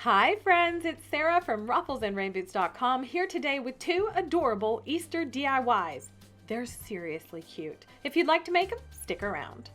Hi friends, it's Sarah from rufflesandrainboots.com here today with two adorable Easter DIYs. They're seriously cute. If you'd like to make them, stick around.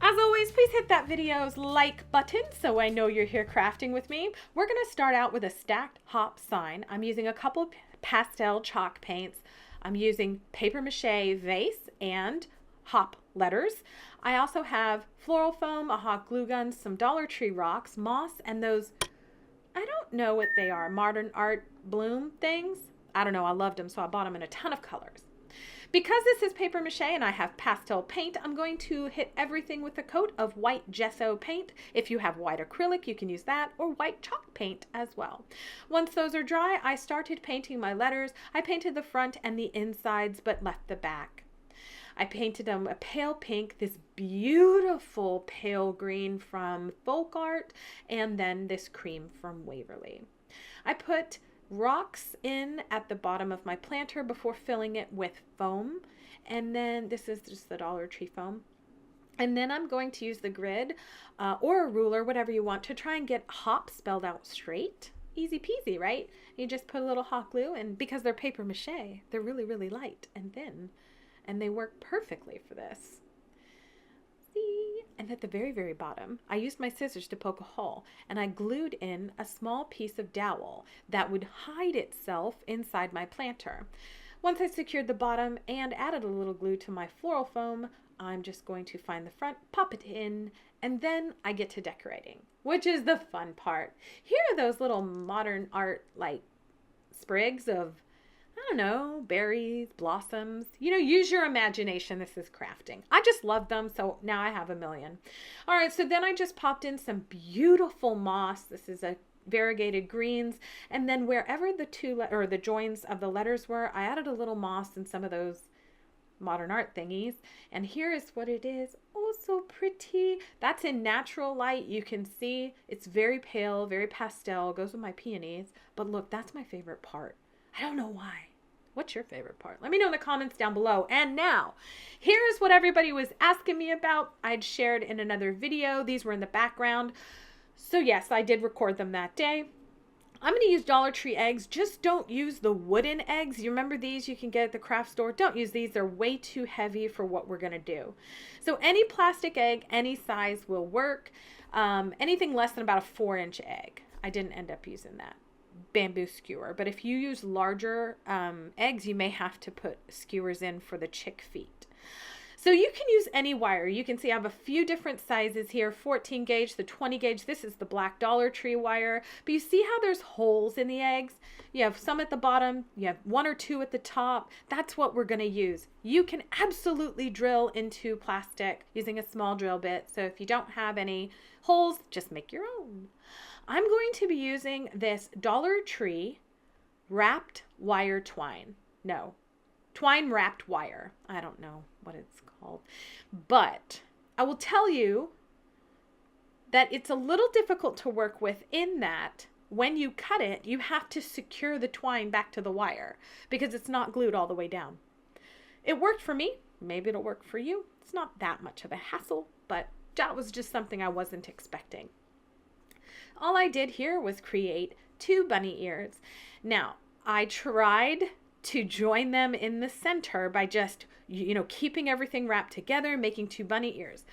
As always, please hit that video's like button so I know you're here crafting with me. We're going to start out with a stacked hop sign. I'm using a couple pastel chalk paints. I'm using paper mache vase and hop letters. I also have floral foam, a hot glue gun, some Dollar Tree rocks, moss, and those, I don't know what they are, modern art bloom things. I don't know, I loved them, so I bought them in a ton of colors. Because this is paper mache and I have pastel paint, I'm going to hit everything with a coat of white gesso paint. If you have white acrylic, you can use that, or white chalk paint as well. Once those are dry, I started painting my letters. I painted the front and the insides, but left the back. I painted them a pale pink, this beautiful pale green from Folk Art, and then this cream from Waverly. I put rocks in at the bottom of my planter before filling it with foam, and then this is just the Dollar Tree foam. And then I'm going to use the grid or a ruler, whatever you want, to try and get hop spelled out straight. Easy peasy, right? You just put a little hot glue, and because they're paper mache, they're really, really light and thin. And they work perfectly for this. See? And at the very, very bottom, I used my scissors to poke a hole, and I glued in a small piece of dowel that would hide itself inside my planter. Once I secured the bottom and added a little glue to my floral foam, I'm just going to find the front, pop it in, and then I get to decorating, which is the fun part. Here are those little modern art, like sprigs of, I don't know, berries, blossoms. You know, use your imagination. This is crafting. I just love them, so now I have a million. All right, so then I just popped in some beautiful moss. This is a variegated greens, and then wherever the joins of the letters were, I added a little moss and some of those modern art thingies, and here is what it is. Oh, so pretty. That's in natural light. You can see it's very pale, very pastel, goes with my peonies, but look, that's my favorite part. I don't know why. What's your favorite part? Let me know in the comments down below. And now, here's what everybody was asking me about. I'd shared in another video. These were in the background. So yes, I did record them that day. I'm going to use Dollar Tree eggs. Just don't use the wooden eggs. You remember these you can get at the craft store? Don't use these. They're way too heavy for what we're going to do. So any plastic egg, any size will work. Anything less than about a 4-inch egg. I didn't end up using that bamboo skewer, but if you use larger eggs, you may have to put skewers in for the chick feet. So you can use any wire. You can see I have a few different sizes here, 14 gauge, the 20 gauge. This is the black Dollar Tree wire, but you see how there's holes in the eggs? You have some at the bottom, you have 1 or 2 at the top. That's what we're going to use. You can absolutely drill into plastic using a small drill bit. So if you don't have any holes, just make your own. I'm going to be using this Dollar Tree wrapped wire twine. No, twine wrapped wire. I don't know what it's called, but I will tell you that it's a little difficult to work with in that when you cut it, you have to secure the twine back to the wire because it's not glued all the way down. It worked for me. Maybe it'll work for you. It's not that much of a hassle, but that was just something I wasn't expecting. All I did here was create 2 bunny ears. Now, I tried to join them in the center by just, keeping everything wrapped together, making 2 bunny ears.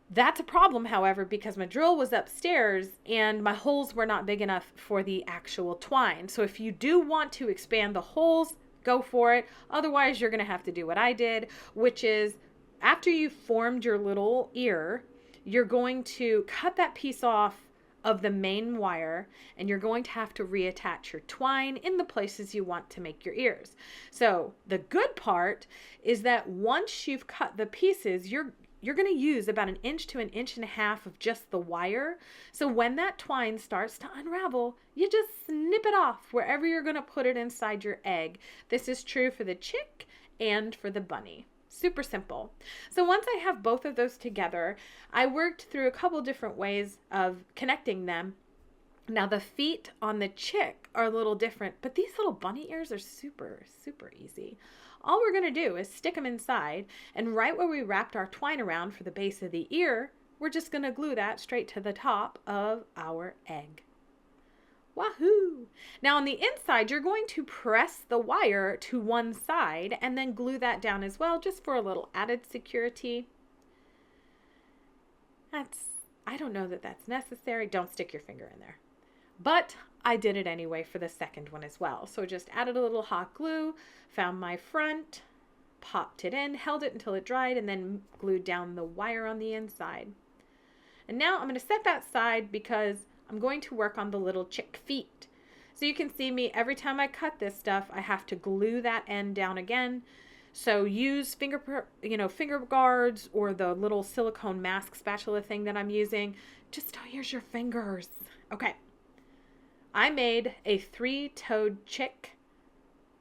That's a problem, however, because my drill was upstairs and my holes were not big enough for the actual twine. So if you do want to expand the holes, go for it. Otherwise, you're going to have to do what I did, which is after you've formed your little ear, you're going to cut that piece off of the main wire, and you're going to have to reattach your twine in the places you want to make your ears. So the good part is that once you've cut the pieces, you're going to use about 1 inch to 1.5 inches of just the wire. So when that twine starts to unravel, you just snip it off wherever you're going to put it inside your egg. This is true for the chick and for the bunny. Super simple. So once I have both of those together, I worked through a couple different ways of connecting them. Now the feet on the chick are a little different, but these little bunny ears are super, super easy. All we're going to do is stick them inside, and right where we wrapped our twine around for the base of the ear, we're just going to glue that straight to the top of our egg. Wahoo! Now on the inside, you're going to press the wire to one side and then glue that down as well, just for a little added security. I don't know that that's necessary. Don't stick your finger in there. But I did it anyway for the second one as well. So just added a little hot glue, found my front, popped it in, held it until it dried, and then glued down the wire on the inside. And now I'm going to set that aside because I'm going to work on the little chick feet. So you can see me, every time I cut this stuff, I have to glue that end down again. So use finger guards or the little silicone mask spatula thing that I'm using. Just don't use your fingers. Okay. I made a 3-toed chick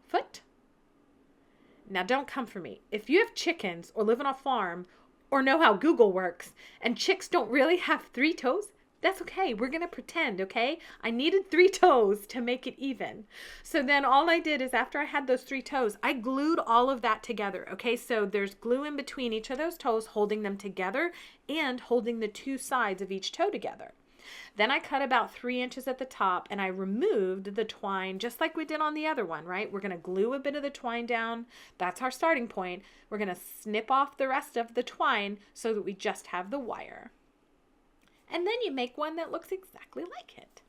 foot. Now don't come for me. If you have chickens or live on a farm or know how Google works and chicks don't really have 3 toes, that's okay. We're going to pretend, okay? I needed 3 toes to make it even. So then all I did is after I had those 3 toes, I glued all of that together, okay? So there's glue in between each of those toes holding them together and holding the 2 sides of each toe together. Then I cut about 3 inches at the top and I removed the twine just like we did on the other one, right? We're going to glue a bit of the twine down. That's our starting point. We're going to snip off the rest of the twine so that we just have the wire. And then you make one that looks exactly like it.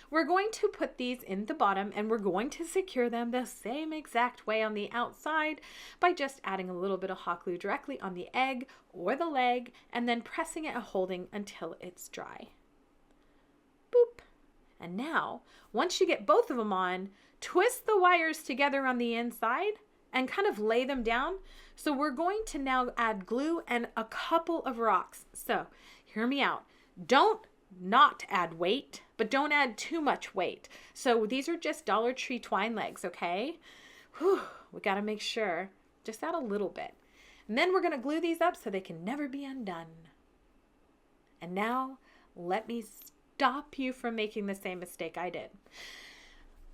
We're going to put these in the bottom and we're going to secure them the same exact way on the outside by just adding a little bit of hot glue directly on the egg or the leg and then pressing it and holding until it's dry. Boop. And now, once you get both of them on, twist the wires together on the inside and kind of lay them down. So we're going to now add glue and a couple of rocks. So hear me out. Don't not add weight, but don't add too much weight. So these are just Dollar Tree twine legs, okay? Whew, we got to make sure. Just add a little bit. And then we're going to glue these up so they can never be undone. And now let me stop you from making the same mistake I did.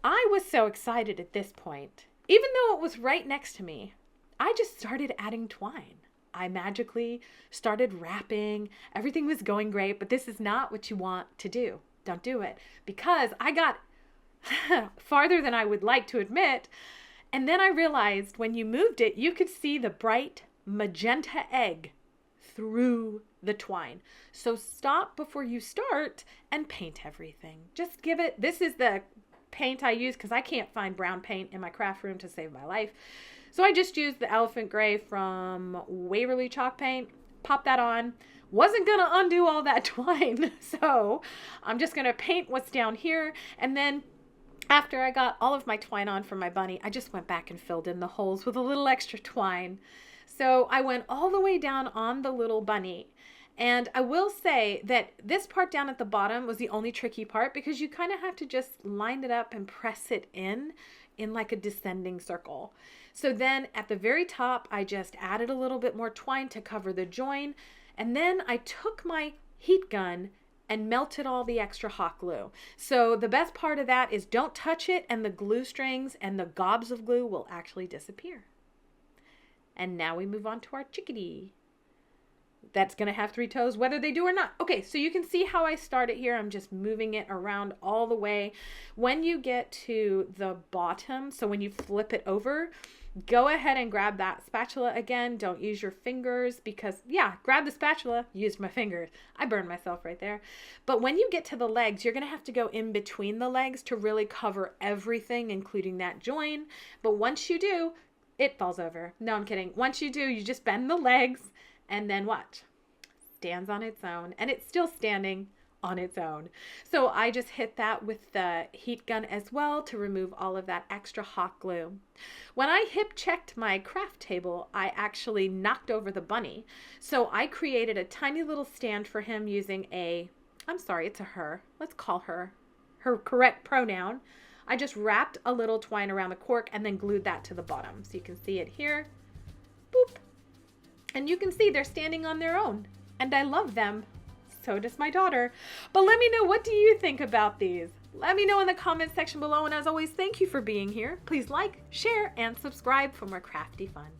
I was so excited at this point. Even though it was right next to me, I just started adding twine. I magically started wrapping. Everything was going great, but this is not what you want to do. Don't do it. Because I got farther than I would like to admit. And then I realized when you moved it, you could see the bright magenta egg through the twine. So stop before you start and paint everything. Just give it, this is the paint I use because I can't find brown paint in my craft room to save my life. So I just used the Elephant Gray from Waverly chalk paint, pop that on. Wasn't going to undo all that twine, so I'm just going to paint what's down here. And then after I got all of my twine on for my bunny, I just went back and filled in the holes with a little extra twine. So I went all the way down on the little bunny. And I will say that this part down at the bottom was the only tricky part because you kind of have to just line it up and press it in like a descending circle. So then at the very top, I just added a little bit more twine to cover the join. And then I took my heat gun and melted all the extra hot glue. So the best part of that is don't touch it and the glue strings and the gobs of glue will actually disappear. And now we move on to our chickadee. That's going to have 3 toes, whether they do or not. Okay, so you can see how I started here. I'm just moving it around all the way. When you get to the bottom, so when you flip it over, go ahead and grab that spatula again. Don't use your fingers because, yeah, grab the spatula, use my fingers. I burned myself right there. But when you get to the legs, you're going to have to go in between the legs to really cover everything, including that join. But once you do, it falls over. No, I'm kidding. Once you do, you just bend the legs. And then watch, stands on its own, and it's still standing on its own. So I just hit that with the heat gun as well to remove all of that extra hot glue. When I hip checked my craft table, I actually knocked over the bunny. So I created a tiny little stand for him using I'm sorry, it's a her. Let's call her correct pronoun. I just wrapped a little twine around the cork and then glued that to the bottom. So you can see it here. Boop. And you can see they're standing on their own. And I love them. So does my daughter. But let me know, what do you think about these? Let me know in the comments section below. And as always, thank you for being here. Please like, share, and subscribe for more crafty fun.